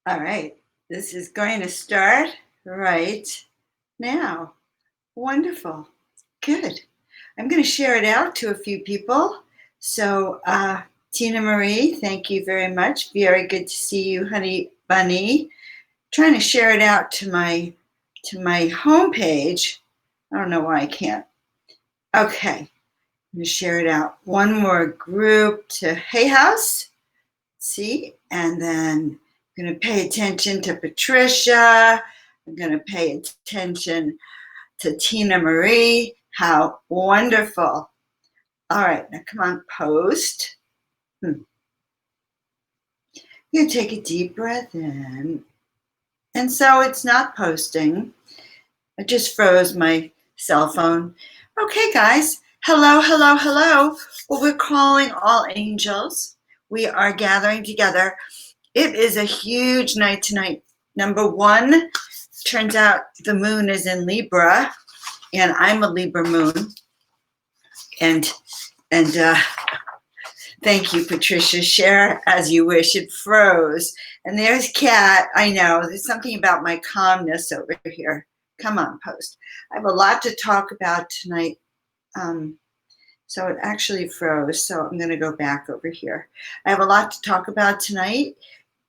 All right, this is going to start right now. Wonderful. Good. I'm going to share it out to a few people. So, Tina Marie, thank you very much. Very good to see you, honey bunny. Trying to share it out to my homepage. I don't know why I can't. Okay, I'm going to share it out. One more group to Hay House. See, and then I'm going to pay attention to Patricia. I'm going to pay attention to Tina Marie. How wonderful. All right, now come on, post. You're going to take a deep breath in. And so it's not posting. I just froze my cell phone. Okay, guys. Hello, hello, hello. Well, we're calling all angels. We are gathering together. It is a huge night tonight. Number one, turns out the moon is in Libra, and I'm a Libra moon. And thank you, Patricia. Share as you wish. It froze. And there's Kat. I know. There's something about my calmness over here. Come on, post. I have a lot to talk about tonight. So it actually froze. So I'm going to go back over here. I have a lot to talk about tonight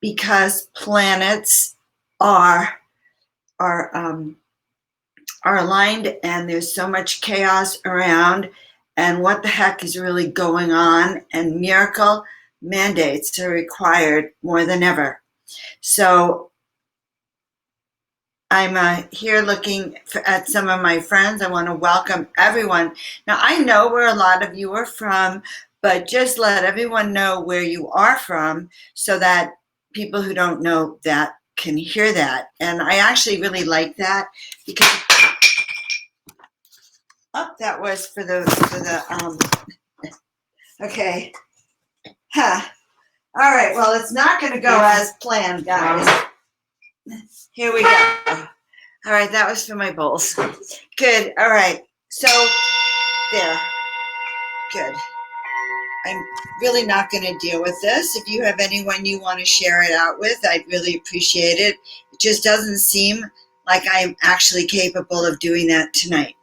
because planets are aligned and there's so much chaos around, and what the heck is really going on, and miracle mandates are required more than ever. So I'm here looking at some of my friends. I want to welcome everyone. Now, I know where a lot of you are from, but just let everyone know where you are from so that people who don't know that can hear that. And I actually really like that because that was for the okay. Huh. All right, well, it's not going to go as planned, guys. Here we go. All right, that was for my bowls. Good. All right. So there. Good. I'm really not going to deal with this. If you have anyone you want to share it out with, I'd really appreciate it. It just doesn't seem like I'm actually capable of doing that tonight.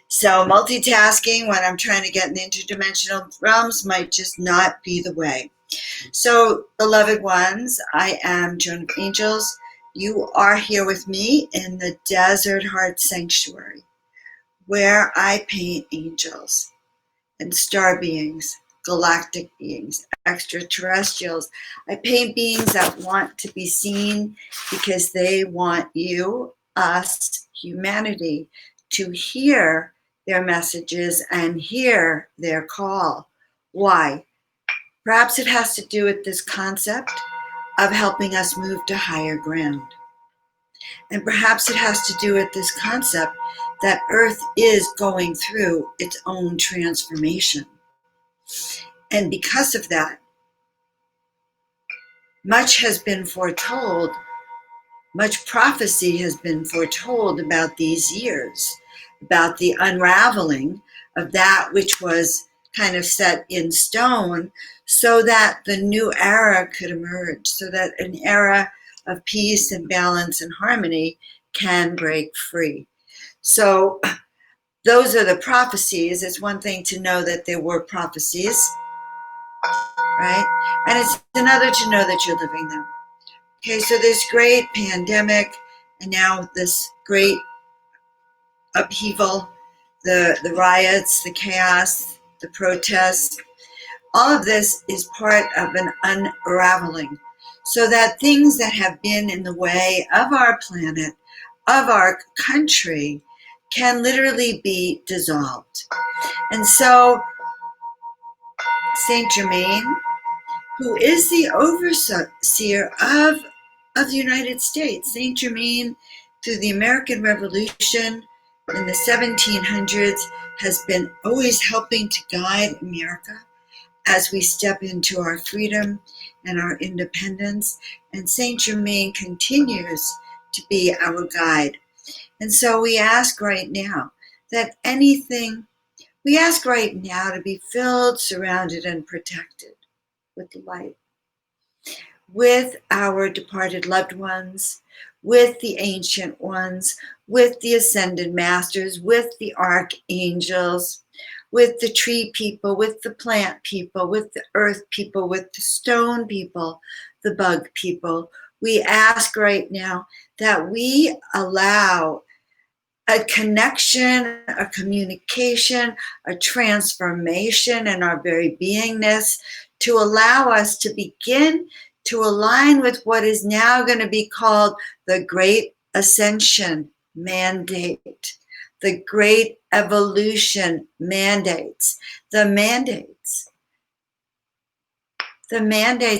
So multitasking when I'm trying to get in the interdimensional realms might just not be the way. So, beloved ones, I am Joan of Angels. You are here with me in the Desert Heart Sanctuary, where I paint angels and star beings, galactic beings, extraterrestrials. I paint beings that want to be seen because they want you, us, humanity, to hear their messages and hear their call. Why? Perhaps it has to do with this concept of helping us move to higher ground. And perhaps it has to do with this concept that Earth is going through its own transformation. And because of that, much has been foretold, much prophecy has been foretold about these years, about the unraveling of that which was kind of set in stone so that the new era could emerge, so that an era of peace and balance and harmony can break free. So those are the prophecies. It's one thing to know that there were prophecies, right? And it's another to know that you're living them. Okay, so this great pandemic and now this great upheaval, the riots, the chaos, the protests, all of this is part of an unraveling so that things that have been in the way of our planet, of our country, can literally be dissolved. And so Saint Germain, who is the overseer of the United States, Saint Germain, through the American Revolution in the 1700s, has been always helping to guide America as we step into our freedom and our independence. And Saint Germain continues to be our guide. And so we ask right now that we ask right now to be filled, surrounded, and protected with light. with our departed loved ones, with the ancient ones, with the ascended masters, with the archangels, with the tree people, with the plant people, with the earth people, with the stone people, the bug people. We ask right now that we allow a connection, a communication, a transformation in our very beingness to allow us to begin to align with what is now going to be called the Great Ascension Mandate, the Great Evolution Mandates. The mandates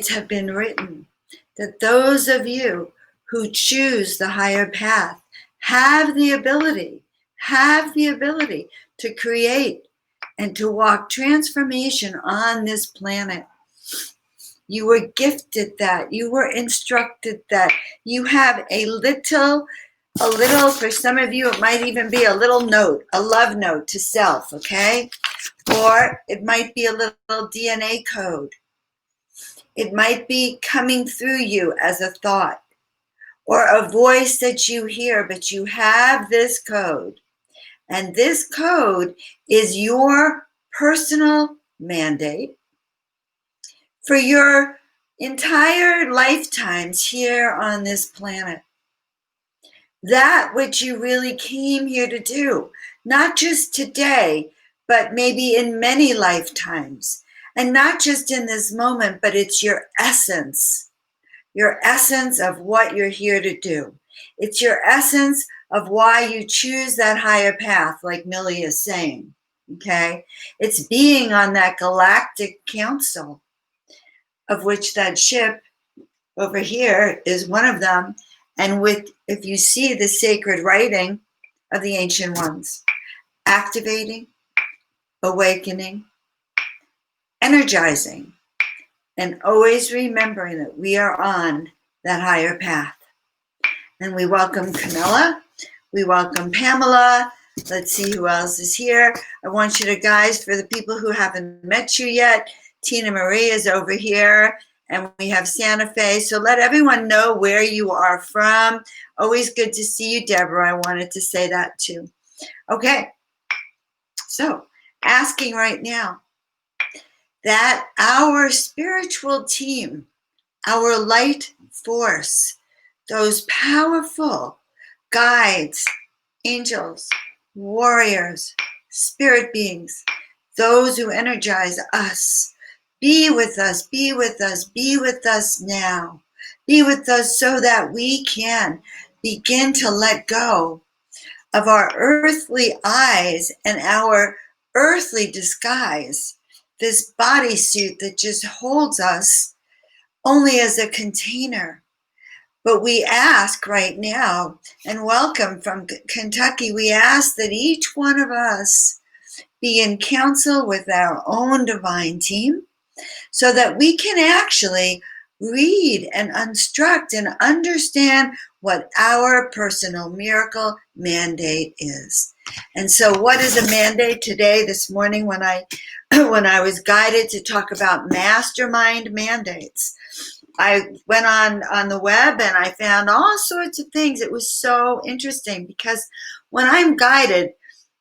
have been written that those of you who choose the higher path have the ability to create and to walk transformation on this planet. You were gifted that. You were instructed that. You have a little, for some of you, it might even be a little note, a love note to self, okay? Or it might be a little DNA code. It might be coming through you as a thought or a voice that you hear, but you have this code. And this code is your personal mandate for your entire lifetimes here on this planet. That which you really came here to do, not just today, but maybe in many lifetimes. And not just in this moment, but it's your essence of what you're here to do. It's your essence of why you choose that higher path, like Millie is saying, okay? It's being on that galactic council, of which that ship over here is one of them. And if you see the sacred writing of the ancient ones, activating, awakening, energizing, and always remembering that we are on that higher path. And we welcome Camilla. We welcome Pamela. Let's see who else is here. I want you to, guys, for the people who haven't met you yet, Tina Marie is over here, and we have Santa Fe. So let everyone know where you are from. Always good to see you, Deborah. I wanted to say that too. Okay. So asking right now that our spiritual team, our light force, those powerful guides, angels, warriors, spirit beings, those who energize us, be with us, be with us, be with us now. Be with us so that we can begin to let go of our earthly eyes and our earthly disguise, this bodysuit that just holds us only as a container. But we ask right now, and welcome from Kentucky, we ask that each one of us be in counsel with our own divine team so that we can actually read and instruct and understand what our personal miracle mandate is. And so what is a mandate today, this morning, when I was guided to talk about mastermind mandates? I went on the web and I found all sorts of things. It was so interesting because when I'm guided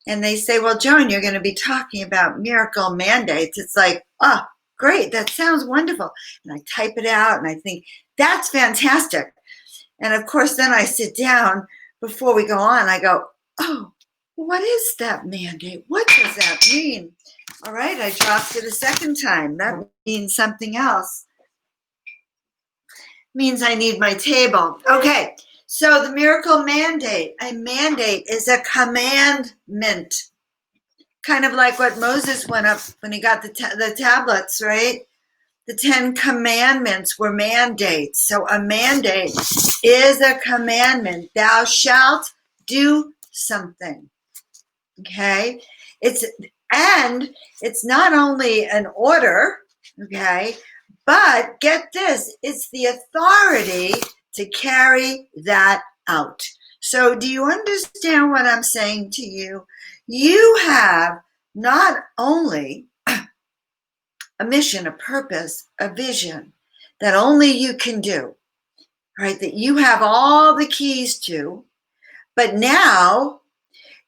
and they say, well, Joan, you're going to be talking about miracle mandates, it's like, oh, great, that sounds wonderful. And I type it out and I think, that's fantastic. And of course, then I sit down before we go on, I go, oh, what is that mandate? What does that mean? All right, I dropped it a second time. That means something else. Means I need my table. Okay, so the miracle mandate. A mandate is a commandment. Kind of like what Moses went up when he got the tablets, right? The 10 commandments were mandates. So a mandate is a commandment. Thou shalt do something. Okay? It's not only an order, okay? But get this, it's the authority to carry that out. So do you understand what I'm saying to you? You have not only a mission, a purpose, a vision that only you can do, right? That you have all the keys to, but now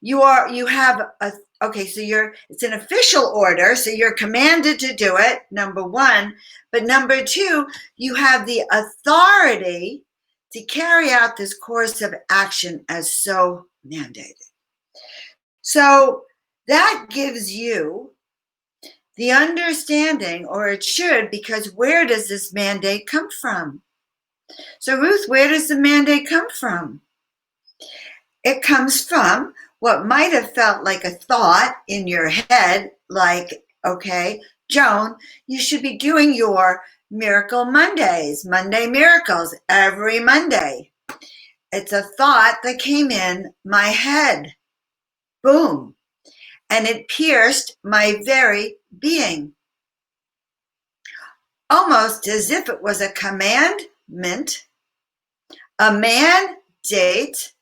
you have it's an official order, so you're commanded to do it, number one. But number two, you have the authority to carry out this course of action as so mandated. So that gives you the understanding, or it should, because where does this mandate come from? So Ruth, where does the mandate come from? It comes from what might have felt like a thought in your head, like, okay, Joan, you should be doing your Miracle Mondays, Monday Miracles, every Monday. It's a thought that came in my head. Boom. And it pierced my very being. Almost as if it was a commandment, a mandate.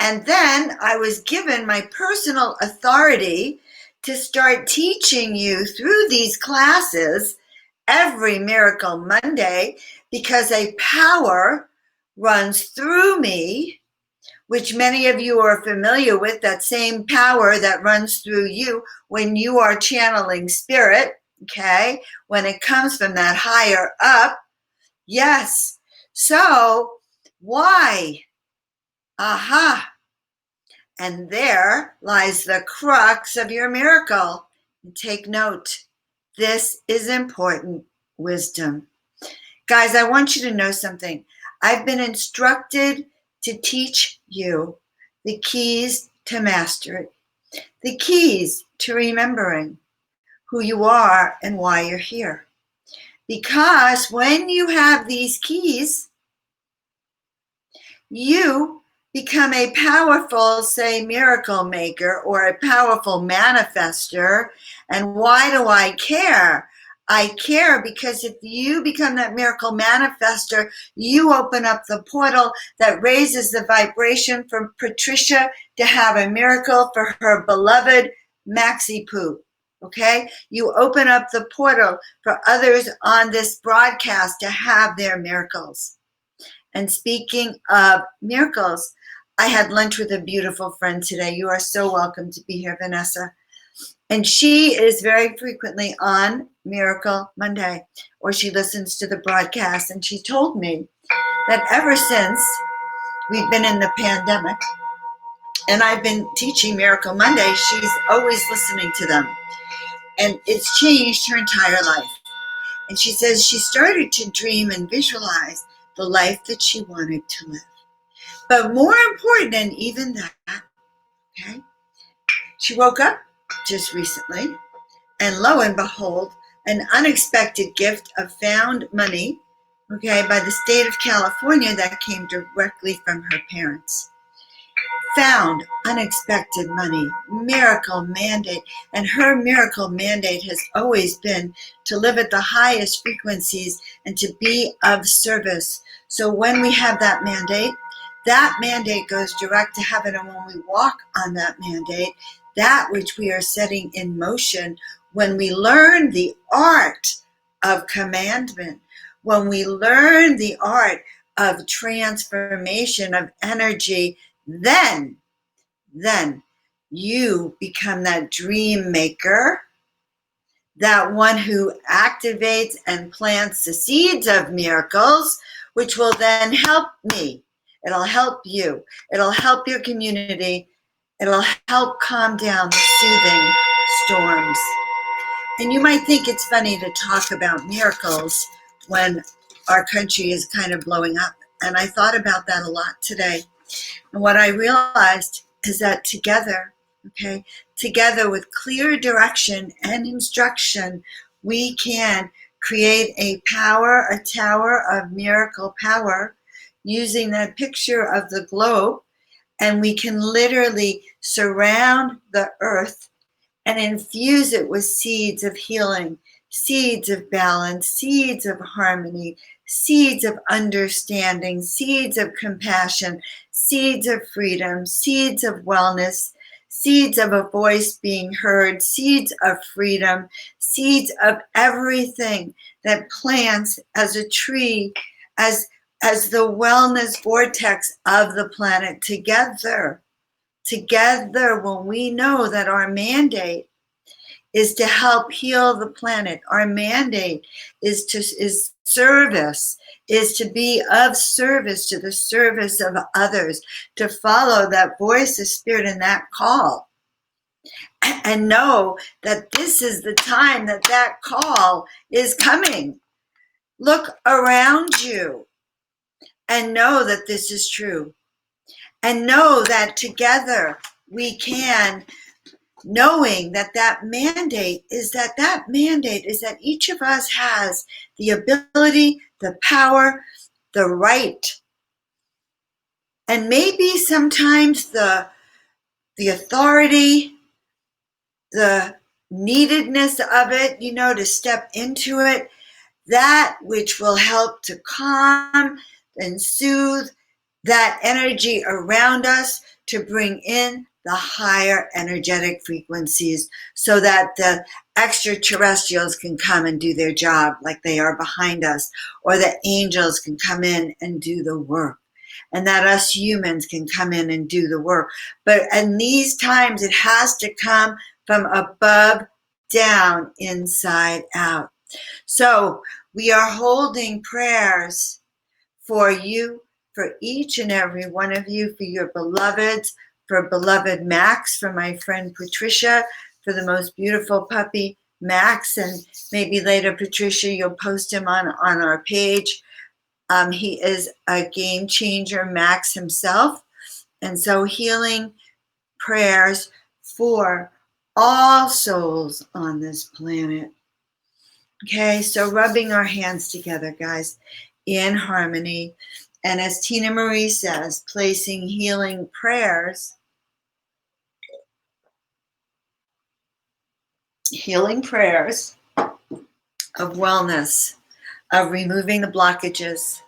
And then I was given my personal authority to start teaching you through these classes every Miracle Monday, because a power runs through me, which many of you are familiar with, that same power that runs through you when you are channeling spirit, okay? When it comes from that higher up. Yes. So why? Aha. And there lies the crux of your miracle. And take note, this is important wisdom. Guys, I want you to know something. I've been instructed to teach you the keys to mastery, the keys to remembering who you are and why you're here. Because when you have these keys, you become a powerful, say, miracle maker or a powerful manifester. And why do I care? I care because if you become that miracle manifester, you open up the portal that raises the vibration for Patricia to have a miracle for her beloved Maxie Poo. Okay? You open up the portal for others on this broadcast to have their miracles. And speaking of miracles, I had lunch with a beautiful friend today. You are so welcome to be here, Vanessa. And she is very frequently on Miracle Monday, or she listens to the broadcast. And she told me that ever since we've been in the pandemic and I've been teaching Miracle Monday, she's always listening to them. And it's changed her entire life. And she says she started to dream and visualize the life that she wanted to live. But more important than even that, okay, she woke up just recently, and lo and behold, an unexpected gift of found money, okay, by the state of California that came directly from her parents. Found unexpected money, miracle mandate. And her miracle mandate has always been to live at the highest frequencies and to be of service. So when we have that mandate goes direct to heaven. And when we walk on that mandate, that which we are setting in motion, when we learn the art of commandment, when we learn the art of transformation of energy, then you become that dream maker, that one who activates and plants the seeds of miracles, which will then help me. It'll help you. It'll help your community. It'll help calm down the soothing storms. And you might think it's funny to talk about miracles when our country is kind of blowing up. And I thought about that a lot today. And what I realized is that together with clear direction and instruction, we can create a tower of miracle power, using that picture of the globe, and we can literally surround the earth and infuse it with seeds of healing, seeds of balance, seeds of harmony, seeds of understanding, seeds of compassion, seeds of freedom, seeds of wellness, seeds of a voice being heard, seeds of freedom, seeds of everything that plants as a tree, as the wellness vortex of the planet together. Together, when we know that our mandate is to help heal the planet, our mandate is service, is to be of service to the service of others, to follow that voice of spirit and that call, and know that this is the time that that call is coming. Look around you and know that this is true, and know that together we can, knowing that that mandate is that each of us has the ability, the power, the right, and maybe sometimes the authority, the neededness of it, to step into it, that which will help to calm and soothe that energy around us, to bring in the higher energetic frequencies so that the extraterrestrials can come and do their job like they are behind us, or the angels can come in and do the work, and that us humans can come in and do the work. But in these times, it has to come from above down, inside out. So we are holding prayers for you, for each and every one of you, for your beloveds, for beloved Max, for my friend Patricia, for the most beautiful puppy, Max, and maybe later, Patricia, you'll post him on our page. He is a game changer, Max himself. And so healing prayers for all souls on this planet. Okay, so rubbing our hands together, guys, in harmony. And as Tina Marie says, placing healing prayers of wellness, of removing the blockages,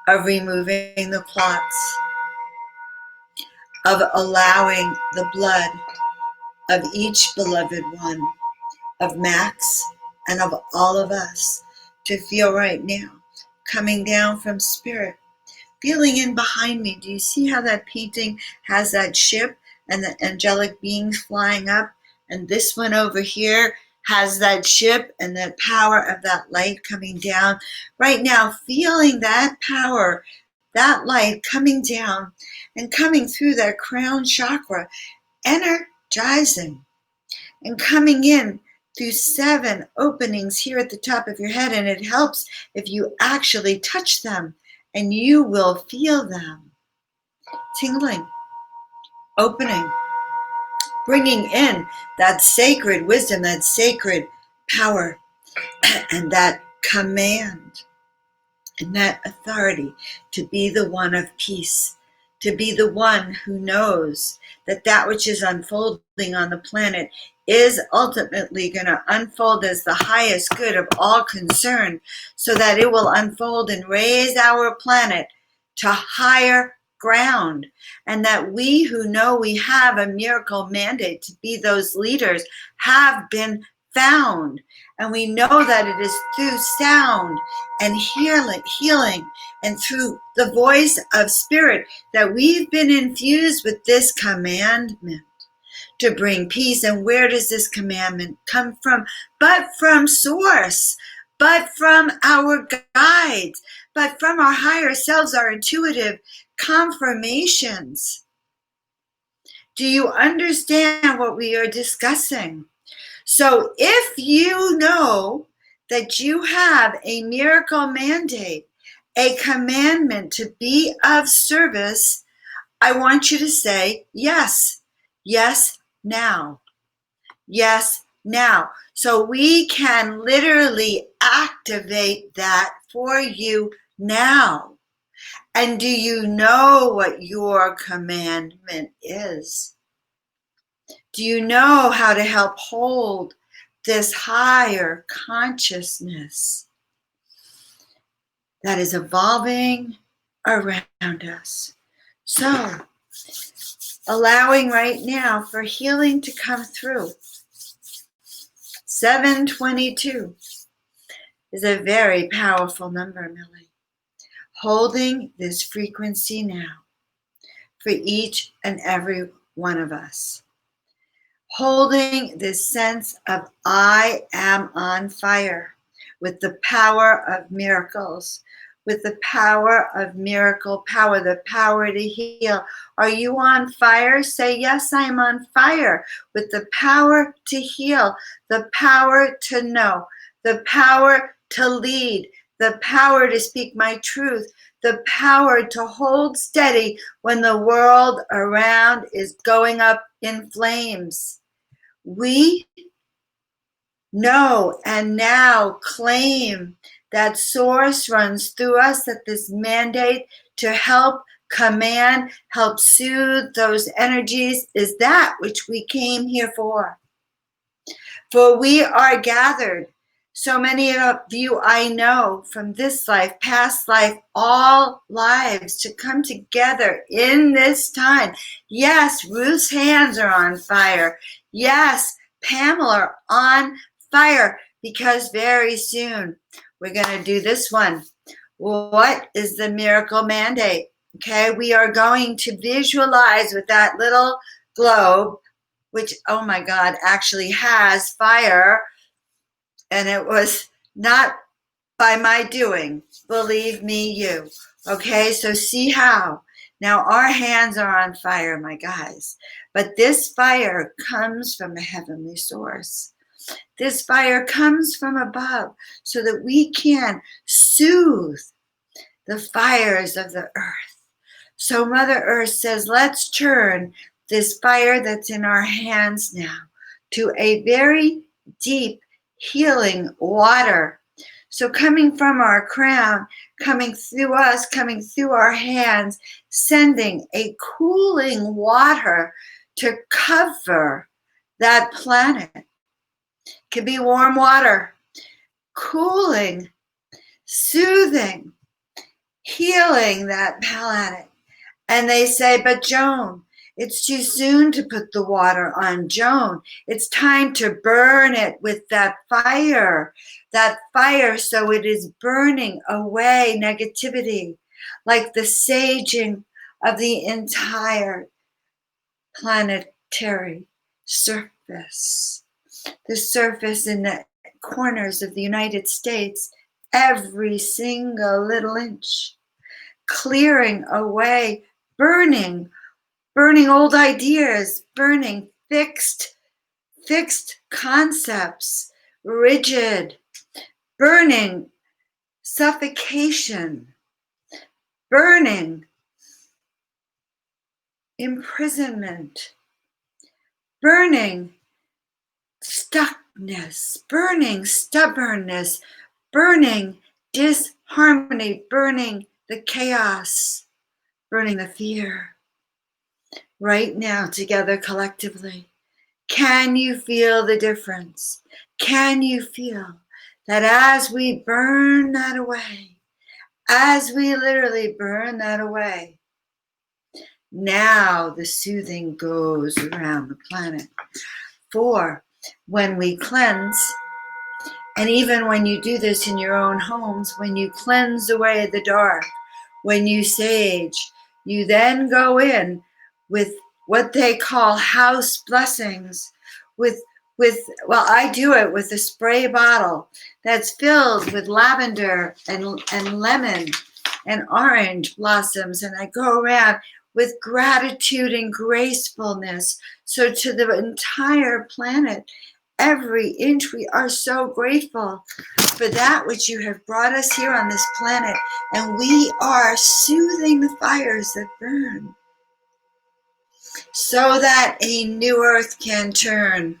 of removing the clots, of allowing the blood of each beloved one, of Max and of all of us, to feel right now, coming down from spirit, feeling in behind me. Do you see how that painting has that ship and the angelic beings flying up? And this one over here has that ship and that power of that light coming down. Right now, feeling that power, that light coming down and coming through that crown chakra, energizing and coming in through 7 openings here at the top of your head. And it helps if you actually touch them, and you will feel them tingling, opening, bringing in that sacred wisdom, that sacred power, and that command and that authority to be the one of peace, to be the one who knows that that which is unfolding on the planet is ultimately going to unfold as the highest good of all concerned, so that it will unfold and raise our planet to higher ground, and that we who know we have a miracle mandate to be those leaders have been found. And we know that it is through sound and healing and through the voice of spirit that we've been infused with this commandment to bring peace. And where does this commandment come from? But from source, but from our guides, but from our higher selves, our intuitive confirmations. Do you understand what we are discussing? So if you know that you have a miracle mandate, a commandment to be of service, I want you to say yes, yes, now, yes, now. So we can literally activate that for you now. And do you know what your commandment is? Do you know how to help hold this higher consciousness that is evolving around us? So allowing right now for healing to come through. 722 is a very powerful number, Millie. Holding this frequency now for each and every one of us. Holding this sense of I am on fire with the power of miracles, with the power of miracle power, the power to heal. Are you on fire? Say, yes, I'm on fire with the power to heal, the power to know, the power to lead, the power to speak my truth, the power to hold steady when the world around is going up in flames. We know and now claim that source runs through us, that this mandate to help command, help soothe those energies is that which we came here for. For we are gathered. So many of you I know from this life, past life, all lives to come together in this time. Yes, Ruth's hands are on fire. Yes, Pamela on fire, because very soon we're going to do this one. What is the miracle mandate? Okay, we are going to visualize with that little globe, which, oh my God, actually has fire. And it was not by my doing, believe me, you. Okay, so see how. Now our hands are on fire, my guys. But this fire comes from a heavenly source. This fire comes from above so that we can soothe the fires of the earth. So Mother Earth says, let's turn this fire that's in our hands now to a very deep healing water. So coming from our crown, coming through us, coming through our hands, sending a cooling water to cover that planet. It could be warm water, cooling, soothing, healing that planet. And they say, but Joan, it's too soon to put the water on. Joan, it's time to burn it with that fire so it is burning away negativity, like the saging of the entire planetary surface. The surface in the corners of the United States, every single little inch, clearing away, burning old ideas, burning fixed concepts, rigid, burning suffocation, burning imprisonment, burning stuckness, burning stubbornness, burning disharmony, burning the chaos, burning the fear. Right now, together collectively, can you feel the difference? Can you feel that as we burn that away, as we literally burn that away, now the soothing goes around the planet? For when we cleanse, and even when you do this in your own homes, when you cleanse away the dark, when you sage, you then go in with what they call house blessings, with well, I do it with a spray bottle that's filled with lavender and lemon and orange blossoms, and I go around with gratitude and gracefulness. So to the entire planet, every inch, we are so grateful for that which you have brought us here on this planet, and we are soothing the fires that burn so that a new earth can turn,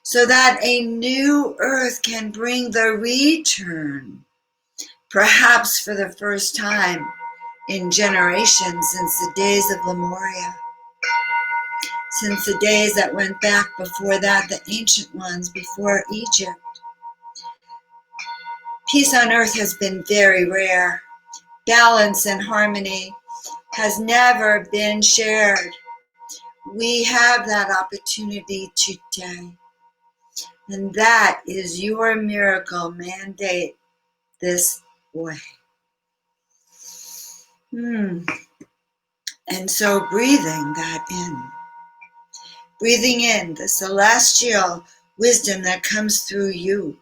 so that a new earth can bring the return, perhaps for the first time in generations, since the days of Lemuria, since the days that went back before that, the ancient ones before Egypt. Peace on earth has been very rare. Balance and harmony has never been shared. We have that opportunity today. And that is your miracle mandate this way. And so breathing that in. Breathing in the celestial wisdom that comes through you,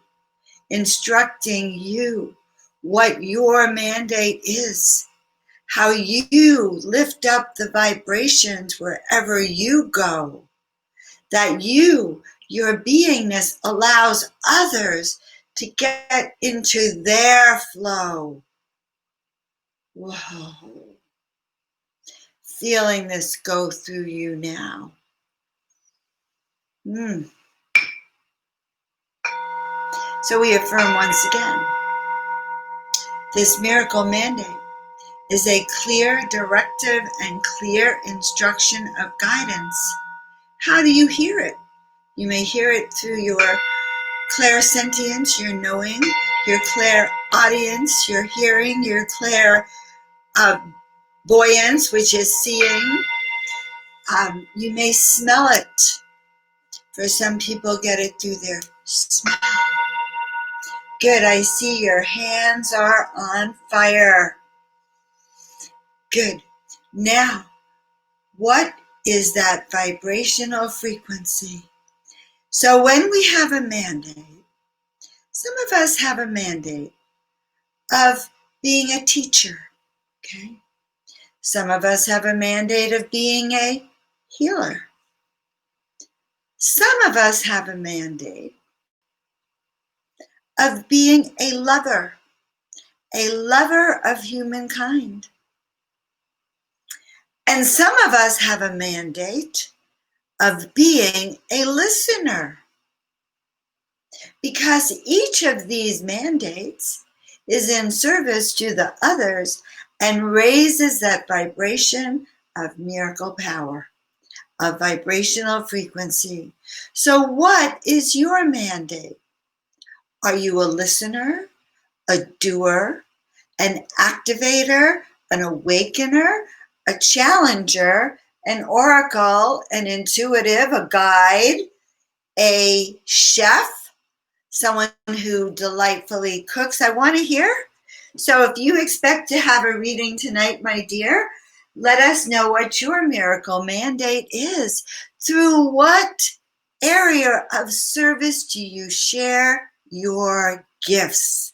instructing you what your mandate is, how you lift up the vibrations wherever you go, that your beingness allows others to get into their flow. Whoa. Feeling this go through you now. So we affirm once again, this miracle mandate is a clear directive and clear instruction of guidance. How do you hear it? You may hear it through your clairsentience, your knowing, your clairaudience, your hearing, your clairvoyance, which is seeing. You may smell it. For some people, get it through their smell. Good, I see your hands are on fire. Good. Now, what is that vibrational frequency? So when we have a mandate, some of us have a mandate of being a teacher, okay? Some of us have a mandate of being a healer. Some of us have a mandate of being a lover of humankind. And some of us have a mandate of being a listener, because each of these mandates is in service to the others and raises that vibration of miracle power, of vibrational frequency. So what is your mandate? Are you a listener, a doer, an activator, an awakener, a challenger, an oracle, an intuitive, a guide, a chef, someone who delightfully cooks? I want to hear. So if you expect to have a reading tonight, my dear, let us know what your miracle mandate is. Through what area of service do you share your gifts?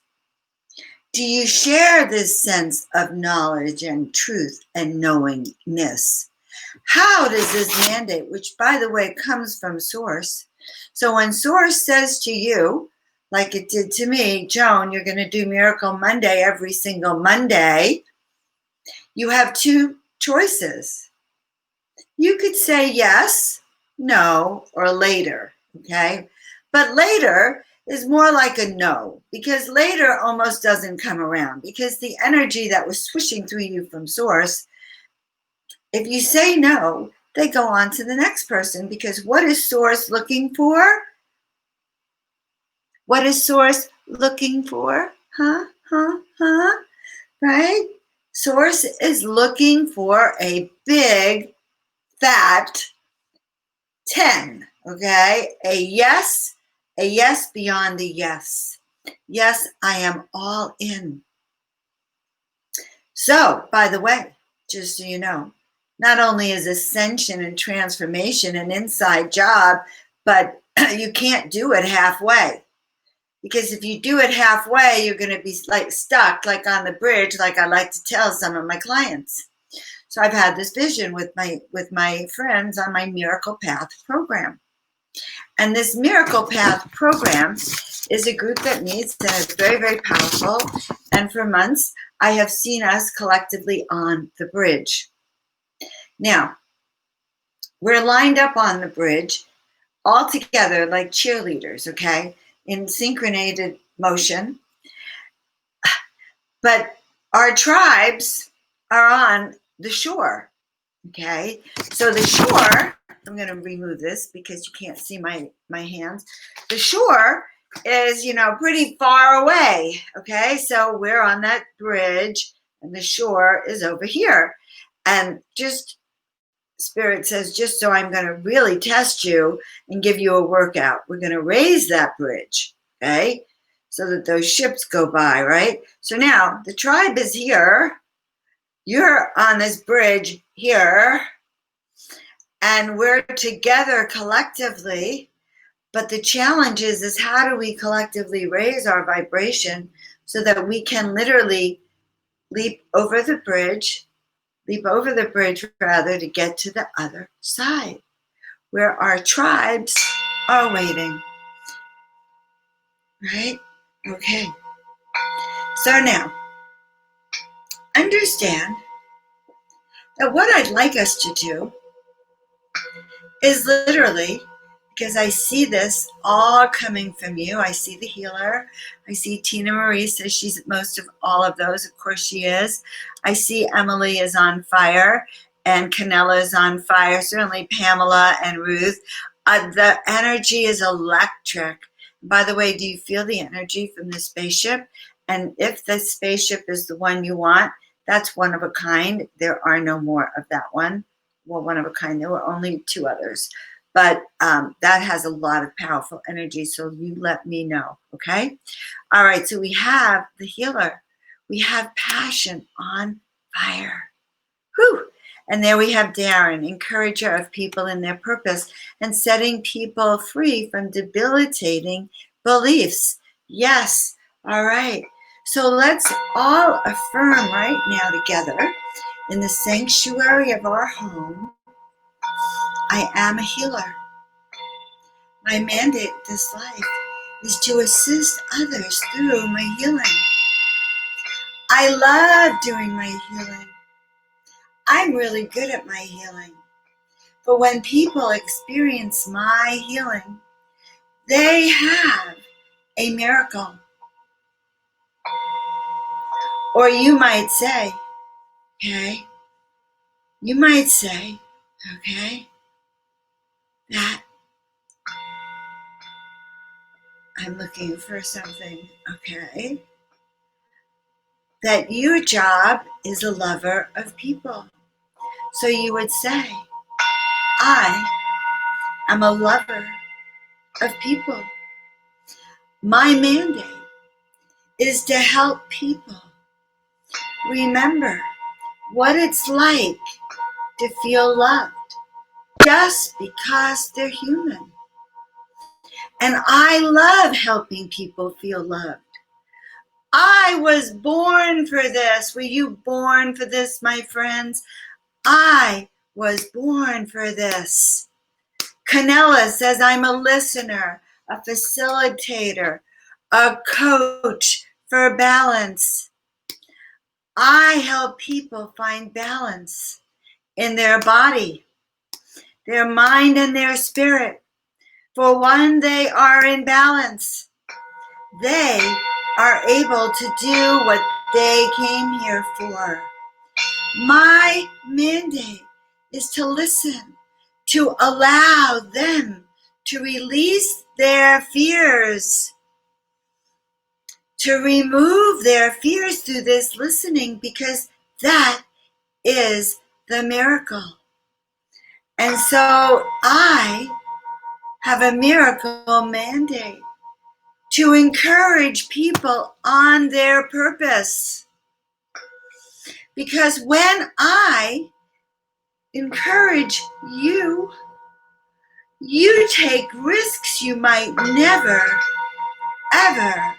Do you share this sense of knowledge and truth and knowingness? How does this mandate, which by the way comes from Source, so when Source says to you, like it did to me, Joan, you're going to do Miracle Monday every single Monday, you have two choices. You could say yes, no, or later, okay? But later is more like a no, because later almost doesn't come around, because the energy that was swishing through you from Source, if you say no, they go on to the next person, because what is Source looking for? What is Source looking for? Right? Source is looking for a big, fat 10, okay? A yes beyond the yes. Yes, I am all in. So, by the way, just so you know, not only is ascension and transformation an inside job, but you can't do it halfway. Because if you do it halfway, you're going to be like stuck, like on the bridge, like I like to tell some of my clients. So I've had this vision with my friends on my Miracle Path program. And this Miracle Path program is a group that meets and is very, very powerful. And for months, I have seen us collectively on the bridge. Now, we're lined up on the bridge all together like cheerleaders, okay, in synchronized motion. But our tribes are on the shore, okay? So the shore, I'm going to remove this because you can't see my hands. The shore is, pretty far away, okay? So we're on that bridge and the shore is over here. And just Spirit says, just so I'm going to really test you and give you a workout. We're going to raise that bridge, okay? So that those ships go by, right? So now the tribe is here. You're on this bridge here. And we're together collectively. But the challenge is how do we collectively raise our vibration so that we can literally leap over the bridge rather, to get to the other side where our tribes are waiting, right? Okay. So now, understand that what I'd like us to do is literally, because I see this all coming from you. I see the healer. I see Tina Marie says she's at most of all of those. Of course she is. I see Emily is on fire and Canella is on fire. Certainly Pamela and Ruth. The energy is electric. By the way, do you feel the energy from the spaceship? And if the spaceship is the one you want, that's one of a kind. There are no more of that one. Well, one of a kind. There were only 2 others. But that has a lot of powerful energy, so you let me know, okay? All right, so we have the healer. We have passion on fire. Whew. And there we have Darren, encourager of people in their purpose and setting people free from debilitating beliefs. Yes, all right. So let's all affirm right now together in the sanctuary of our home, I am a healer. My mandate in this life is to assist others through my healing. I love doing my healing. I'm really good at my healing. But when people experience my healing, they have a miracle. Or you might say, okay, that I'm looking for something, okay, that your job is a lover of people. So you would say, I am a lover of people. My mandate is to help people remember what it's like to feel loved just because they're human. And I love helping people feel loved. I was born for this. Were you born for this, my friends? I was born for this. Canella says, I'm a listener, a facilitator, a coach for balance. I help people find balance in their body, their mind, and their spirit. For when they are in balance, they are able to do what they came here for. My mandate is to listen, to allow them to release their fears, to remove their fears through this listening, because that is the miracle. And so I have a miracle mandate to encourage people on their purpose. Because when I encourage you, you take risks you might never, ever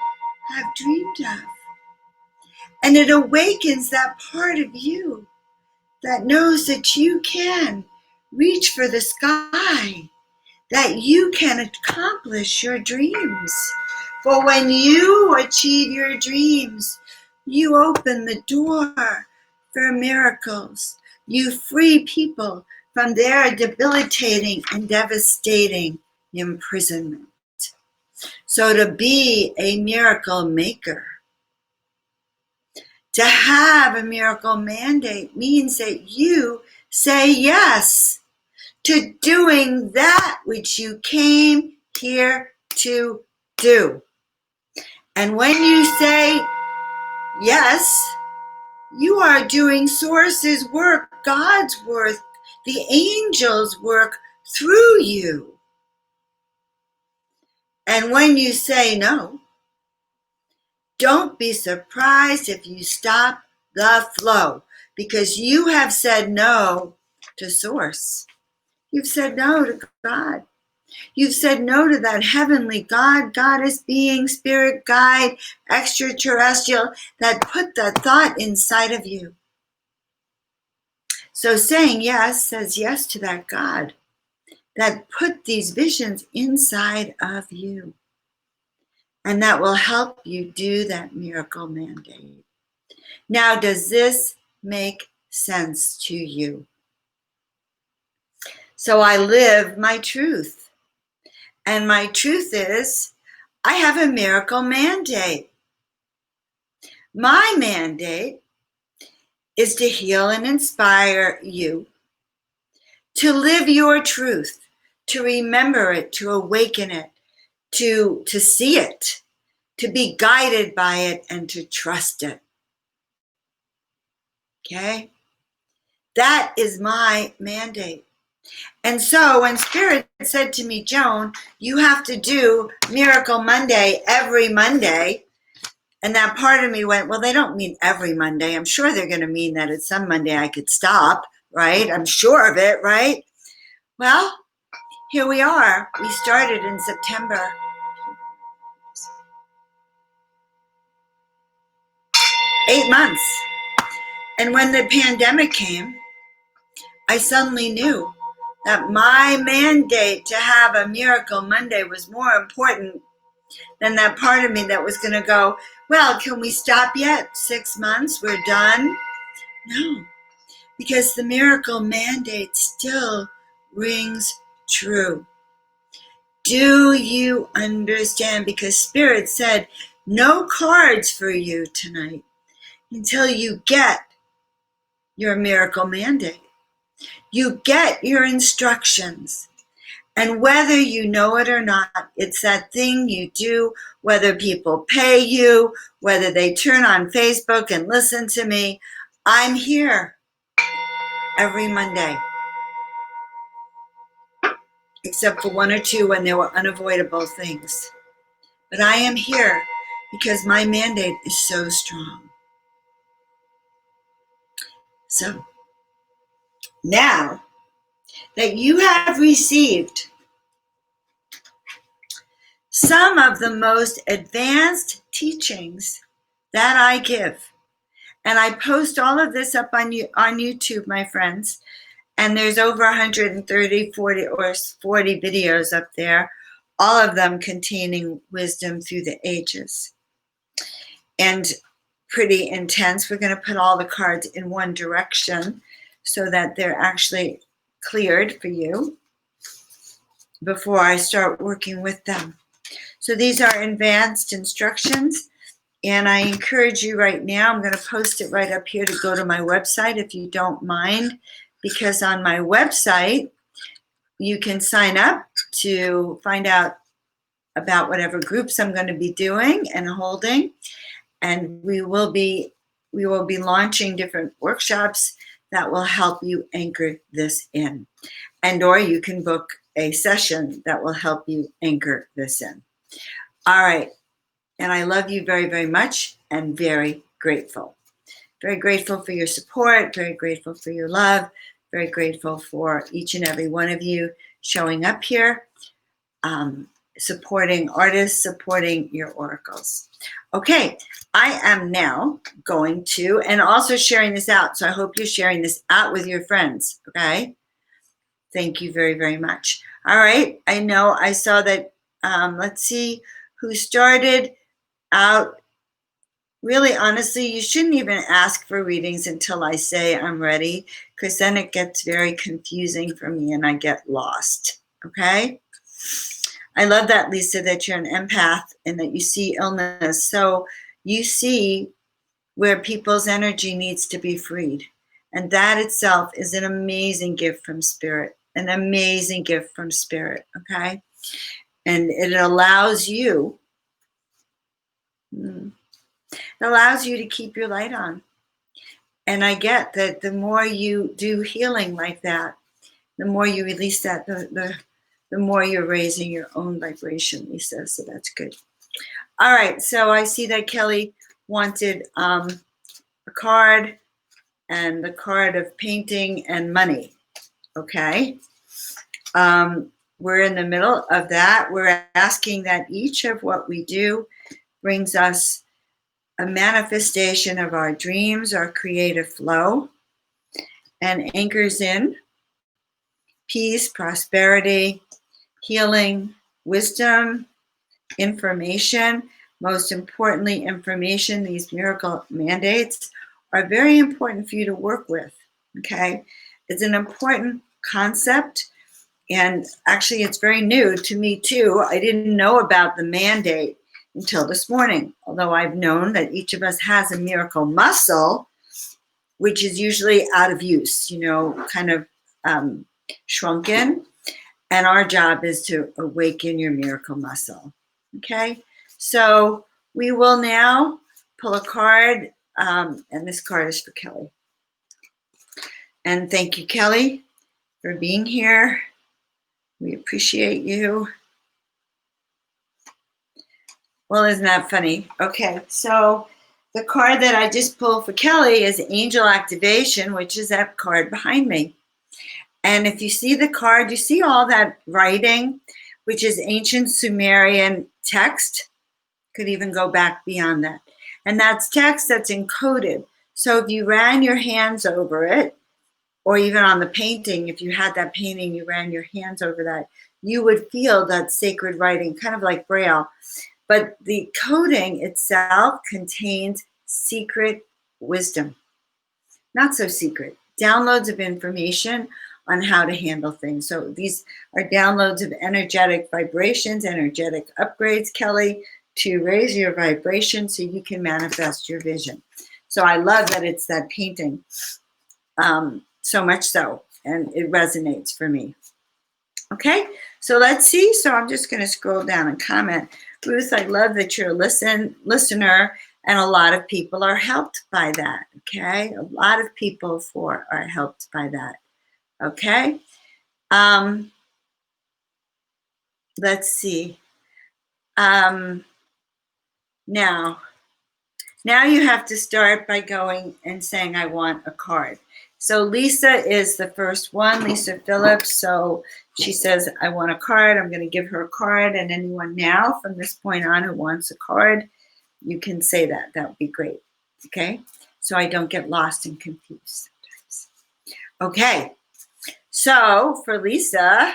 have dreamed of. And it awakens that part of you that knows that you can reach for the sky, that you can accomplish your dreams. For when you achieve your dreams, you open the door for miracles. You free people from their debilitating and devastating imprisonment. So to be a miracle maker, to have a miracle mandate, means that you say yes to doing that which you came here to do. And when you say yes, you are doing Source's work God's work, the angels work through you. And when you say no, don't be surprised if you stop the flow, because you have said no to Source. You've said no to God. You've said no to that heavenly God, goddess, being, spirit, guide, extraterrestrial that put that thought inside of you. So saying yes says yes to that God that put these visions inside of you. And that will help you do that miracle mandate. Now, does this make sense to you? So I live my truth. And my truth is, I have a miracle mandate. My mandate is to heal and inspire you to live your truth, to remember it, to awaken it, to see it, to be guided by it, and to trust it. Okay? That is my mandate. And so when Spirit said to me, Joan, you have to do Miracle Monday every Monday, and that part of me went, well, they don't mean every Monday. I'm sure they're going to mean that it's some Monday I could stop, right? I'm sure of it, right? Well, here we are. We started in September. 8 months. And when the pandemic came, I suddenly knew that my mandate to have a Miracle Monday was more important than that part of me that was going to go, well, can we stop yet? 6 months, we're done? No, because the miracle mandate still rings true. Do you understand? Because Spirit said, no cards for you tonight until you get your miracle mandate. You get your instructions. And whether you know it or not, it's that thing you do, whether people pay you, whether they turn on Facebook and listen to me. I'm here every Monday, except for 1 or 2 when there were unavoidable things. But I am here because my mandate is so strong. So now that you have received some of the most advanced teachings that I give, and I post all of this up on YouTube, my friends, and there's over 130, 40 videos up there, all of them containing wisdom through the ages. And pretty intense. We're going to put all the cards in one direction so that they're actually cleared for you before I start working with them. So these are advanced instructions, and I encourage you right now, I'm going to post it right up here, to go to my website if you don't mind, because on my website you can sign up to find out about whatever groups I'm going to be doing and holding, and we will be launching different workshops that will help you anchor this in, and or you can book a session that will help you anchor this in. All right. And I love you very, very much, and very grateful. Very grateful for your support, very grateful for your love, very grateful for each and every one of you showing up here, supporting artists, supporting your oracles. Okay, I am now going to, and also sharing this out, so I hope you're sharing this out with your friends, okay? Thank you very, very much. All right, I know I saw that, let's see who started out. Really, honestly, you shouldn't even ask for readings until I say I'm ready, because then it gets very confusing for me and I get lost, okay? I love that, Lisa, that you're an empath and that you see illness. So you see where people's energy needs to be freed. And that itself is an amazing gift from Spirit, an amazing gift from Spirit, okay? And it allows you, to keep your light on. And I get that the more you do healing like that, the more you release that, the more you're raising your own vibration, Lisa. So that's good. All right. So I see that Kelly wanted a card, and the card of painting and money. Okay. We're in the middle of that. We're asking that each of what we do brings us a manifestation of our dreams, our creative flow, and anchors in peace, prosperity, healing, wisdom, information. Most importantly, information. These miracle mandates are very important for you to work with. Okay. It's an important concept. And actually, it's very new to me too. I didn't know about the mandate until this morning, although I've known that each of us has a miracle muscle, which is usually out of use, kind of shrunken. And our job is to awaken your miracle muscle. Okay, so we will now pull a card, and this card is for Kelly. And thank you, Kelly, for being here. We appreciate you. Well, isn't that funny? Okay, so the card that I just pulled for Kelly is Angel Activation, which is that card behind me. And if you see the card, you see all that writing, which is ancient Sumerian text. Could even go back beyond that. And that's text that's encoded. So if you ran your hands over it, or even on the painting, if you had that painting, you ran your hands over that, you would feel that sacred writing, kind of like Braille. But the coding itself contains secret wisdom. Not so secret. Downloads of information on how to handle things. So these are downloads of energetic vibrations, energetic upgrades, Kelly, to raise your vibration so you can manifest your vision. So I love that it's that painting, so much so, and it resonates for me. Okay, so let's see. So I'm just going to scroll down and comment. Ruth, I love that you're a listener, and a lot of people are helped by that. Okay, a lot of people are helped by that. Okay, let's see. Now you have to start by going and saying, I want a card. So Lisa is the first one, Lisa Phillips. So she says, I want a card. I'm going to give her a card. And anyone now from this point on who wants a card, you can say that. That would be great. Okay. So I don't get lost and confused sometimes. Okay. So for Lisa,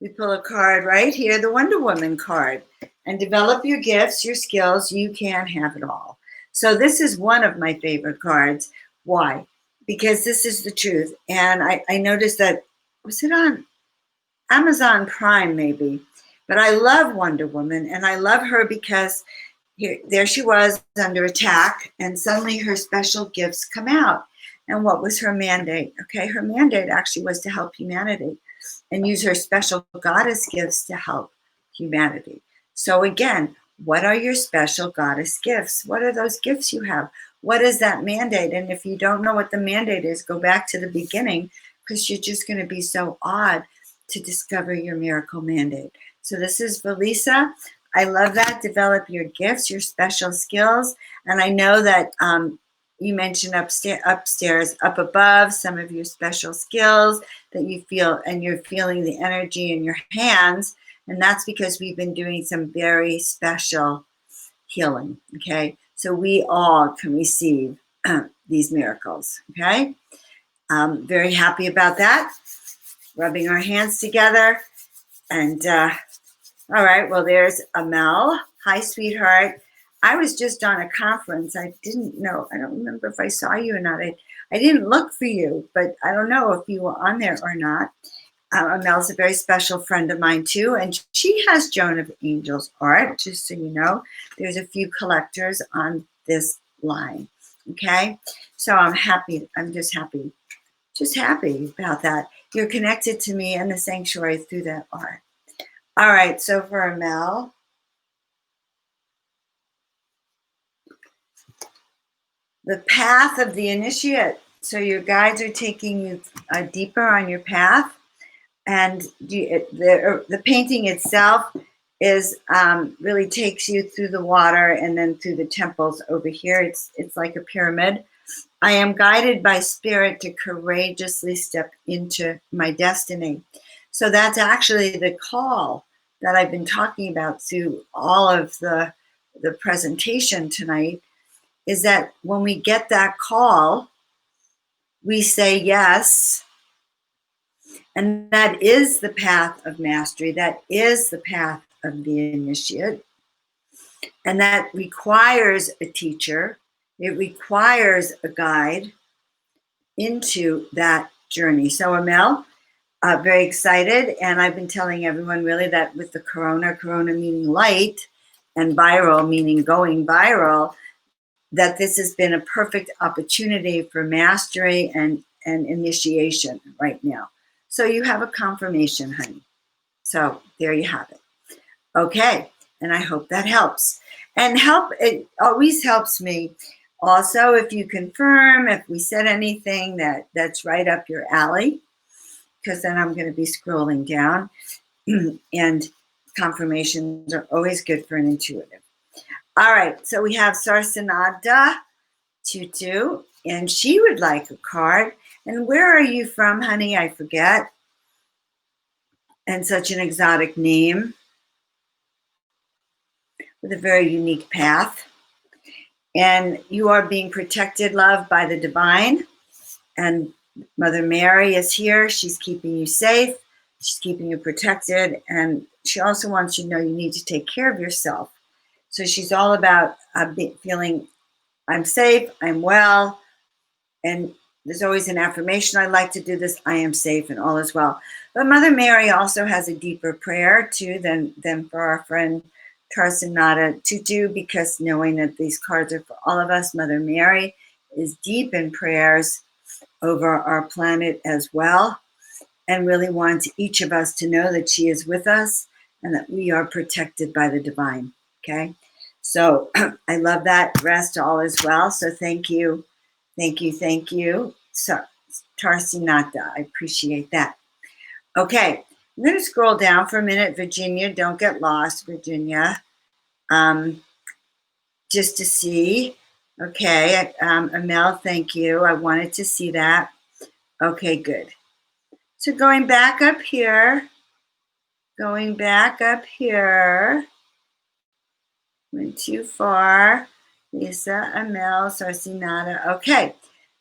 we pull a card right here, the Wonder Woman card. And develop your gifts, your skills. You can have it all. So this is one of my favorite cards. Why? Because this is the truth. And I noticed that, was it on Amazon Prime maybe? But I love Wonder Woman, and I love her because there she was under attack, and suddenly her special gifts come out. And what was her mandate? Okay, her mandate actually was to help humanity and use her special goddess gifts to help humanity. So again, what are your special goddess gifts? What are those gifts you have? What is that mandate? And if you don't know what the mandate is, go back to the beginning, because you're just going to be so awed to discover your miracle mandate. So this is for Lisa. I love that. Develop your gifts, your special skills. And I know that you mentioned upstairs, up above, some of your special skills that you feel, and you're feeling the energy in your hands. And that's because we've been doing some very special healing. Okay. So we all can receive these miracles. Okay. Very happy about that. Rubbing our hands together. And all right. Well, there's Amel. Hi, sweetheart. I was just on a conference. I didn't know. I don't remember if I saw you or not. I didn't look for you, but I don't know if you were on there or not. Amel's a very special friend of mine too, and she has Joan of Angels art, just so you know. There's a few collectors on this line, okay? So I'm happy. I'm just happy about that. You're connected to me and the sanctuary through that art. All right, so for Amel, the path of the initiate. So your guides are taking you deeper on your path, and the painting itself is really takes you through the water and then through the temples over here. It's like a pyramid. I am guided by spirit to courageously step into my destiny. So that's actually the call that I've been talking about through all of the presentation tonight, is that when we get that call, we say yes. And that is the path of mastery. That is the path of the initiate. And that requires a teacher. It requires a guide into that journey. So, Amel, very excited. And I've been telling everyone really that with the corona meaning light, and viral meaning going viral, that this has been a perfect opportunity for mastery and initiation right now. So you have a confirmation, honey. So there you have it. Okay. And I hope that helps. And it always helps me also if you confirm, if we said anything that's right up your alley, because then I'm going to be scrolling down. And confirmations are always good for an intuitive. All right. So we have Sarsanada Tutu, and she would like a card. And where are you from, honey? I forget. And such an exotic name with a very unique path. And you are being protected, love, by the divine. And Mother Mary is here. She's keeping you safe. She's keeping you protected. And she also wants you to know you need to take care of yourself. So she's all about feeling I'm safe, I'm well, and there's always an affirmation. I like to do this. I am safe and all is well. But Mother Mary also has a deeper prayer too than for our friend Tarsanata to do, because knowing that these cards are for all of us, Mother Mary is deep in prayers over our planet as well, and really wants each of us to know that she is with us and that we are protected by the divine. Okay. So I love that. Rest all is well. So thank you. Thank you. Thank you. So, Tarsinata, I appreciate that. Okay, I'm going to scroll down for a minute. Virginia, don't get lost, Virginia. Just to see. Okay, Amel, thank you. I wanted to see that. Okay, good. So going back up here. Went too far. Lisa, Amel, Sarsinata. Okay,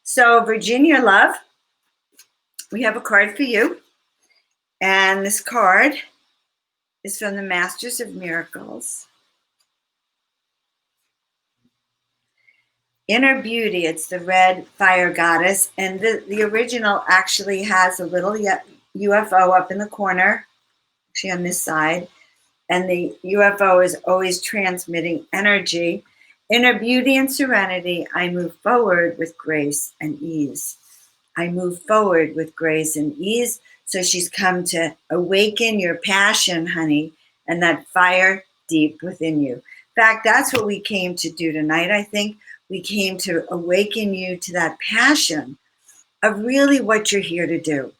so Virginia, love, we have a card for you. And this card is from the Masters of Miracles. Inner Beauty, it's the red fire goddess. And the original actually has a little UFO up in the corner, actually on this side. And the UFO is always transmitting energy. Inner beauty and serenity, I move forward with grace and ease. I move forward with grace and ease. So she's come to awaken your passion, honey, and that fire deep within you. In fact, that's what we came to do tonight. I think we came to awaken you to that passion of really what you're here to do.